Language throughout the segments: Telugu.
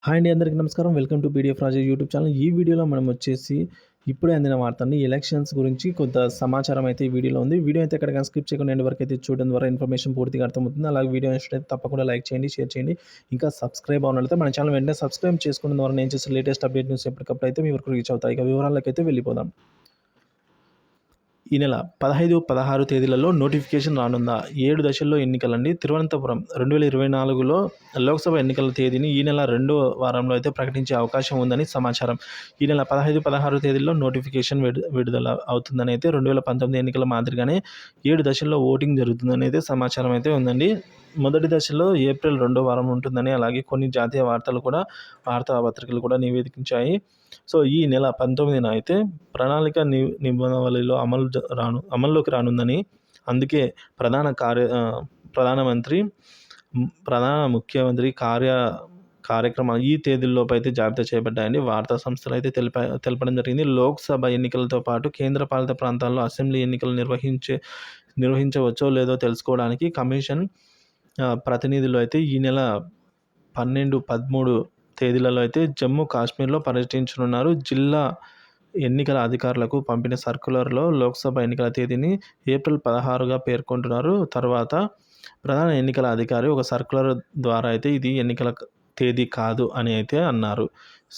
హాయ్ అండి, అందరికీ నమస్కారం. Welcome to PDF Raja YouTube channel. ఈ వీడియోలో మనం వచ్చేసి ఇప్పుడే అందిన వార్తని ఎలక్షన్స్ గురించి కొంత సమాచారం అయితే ఈ వీడియోలో ఉంది. వీడియో అయితే ఎక్కడికైనా స్కిప్ చేయకుండా ఎండ్ వరకు అయితే చూడడం ద్వారా ఇన్ఫర్మేషన్ పూర్తిగా అర్థమవుతుంది. అలాగే వీడియో నచ్చినట్లయితే తప్పకుండా లైక్ చేయండి, షేర్ చేయండి. ఇంకా సబ్స్క్రైబ్ అవ్వనట్లయితే మన ఛానల్ వెంటనే సబ్స్క్రైబ్ చేసుకోవడం ద్వారా నేను చేసే లేటెస్ట్ అప్డేట్ న్యూస్ ఎప్పటికప్పుడు అయితే మీ వరకు రీచ్ అవుతాయి. ఇక వివరాలకైతే వెళ్ళిపోదాం. ఈ నెల 15, 16 తేదీలలో నోటిఫికేషన్ రానుందా? 7 దశల్లో ఎన్నికలండి. తిరువనంతపురం 2024లో లోక్సభ ఎన్నికల తేదీని ఈ నెల రెండో వారంలో అయితే ప్రకటించే అవకాశం ఉందని సమాచారం. ఈ నెల 15, 16 తేదీల్లో నోటిఫికేషన్ విడుదల అవుతుందని అయితే 2019 ఎన్నికల మాదిరిగానే 7 దశల్లో ఓటింగ్ జరుగుతుందని అయితే సమాచారం అయితే ఉందండి. మొదటి దశలో ఏప్రిల్ రెండో వారం ఉంటుందని, అలాగే కొన్ని జాతీయ వార్తాపత్రికలు కూడా నివేదించాయి. సో ఈ నెల 19న అయితే ప్రణాళిక నిబంధనవళిలో అమల్లోకి రానుందని, అందుకే ప్రధాన ముఖ్యమంత్రి కార్యక్రమాలు ఈ తేదీల్లోపు అయితే జాబితా చేయబడ్డాయని వార్తా సంస్థలు అయితే తెలపడం జరిగింది. లోక్సభ ఎన్నికలతో పాటు కేంద్రపాలిత ప్రాంతాల్లో అసెంబ్లీ ఎన్నికలు నిర్వహించవచ్చో లేదో తెలుసుకోవడానికి కమిషన్ ప్రతినిధులు అయితే ఈ నెల 12, 13 తేదీలలో అయితే జమ్మూ కాశ్మీర్లో పర్యటించనున్నారు. జిల్లా ఎన్నికల అధికారులకు పంపిన సర్క్యులర్లో లోక్సభ ఎన్నికల తేదీని ఏప్రిల్ 16గా పేర్కొంటున్నారు. తర్వాత ప్రధాన ఎన్నికల అధికారి ఒక సర్క్యులర్ ద్వారా అయితే ఇది ఎన్నికల తేదీ కాదు అని అయితే అన్నారు.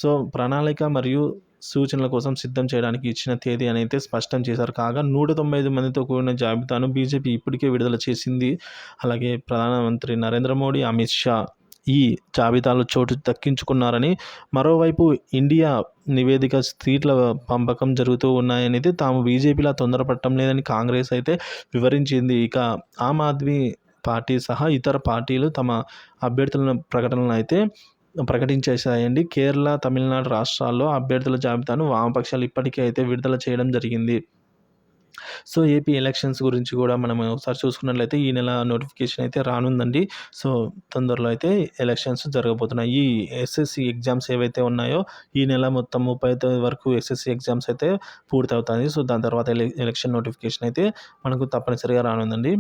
సో ప్రణాళిక మరియు సూచనల కోసం సిద్ధం చేయడానికి ఇచ్చిన తేదీ అని అయితే స్పష్టం చేశారు. కాగా 195 మందితో కూడిన జాబితాను బీజేపీ ఇప్పటికే విడుదల చేసింది. అలాగే ప్రధానమంత్రి నరేంద్ర మోడీ, అమిత్ షా ఈ జాబితాలో చోటు దక్కించుకున్నారని, మరోవైపు ఇండియా నివేదిక సీట్ల పంపకం జరుగుతూ ఉన్నాయనేది తాము బీజేపీలా తొందరపడటం లేదని కాంగ్రెస్ అయితే వివరించింది. ఇక ఆమ్ ఆద్మీ పార్టీ సహా ఇతర పార్టీలు తమ అభ్యర్థుల ప్రకటనలు అయితే ప్రకటించేశాయండి. కేరళ, తమిళనాడు రాష్ట్రాల్లో అభ్యర్థుల జాబితాను వామపక్షాలు ఇప్పటికే అయితే విడుదల చేయడం జరిగింది. సో ఏపీ ఎలక్షన్స్ గురించి కూడా మనం ఒకసారి చూసుకున్నట్లయితే ఈ నెల నోటిఫికేషన్ అయితే రానుందండి. సో తొందరలో అయితే ఎలక్షన్స్ జరగబోతున్నాయి. ఈ ఎస్ఎస్సి ఎగ్జామ్స్ ఏవైతే ఉన్నాయో ఈ నెల మొత్తం 30 వరకు ఎస్ఎస్సి ఎగ్జామ్స్ అయితే పూర్తవుతాయి. సో దాని తర్వాత ఎలక్షన్ నోటిఫికేషన్ అయితే మనకు తప్పనిసరిగా రానుందండి.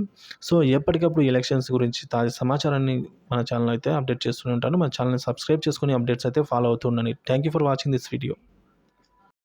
సో ఎప్పటికప్పుడు ఎలక్షన్స్ గురించి తాజా సమాచారాన్ని మన ఛానల్ అయితే అప్డేట్ చేస్తూనే ఉంటాను. మన ఛానల్ని సబ్స్క్రైబ్ చేసుకుని అప్డేట్స్ అయితే ఫాలో అవుతూ ఉండండి. Thank you for watching this video.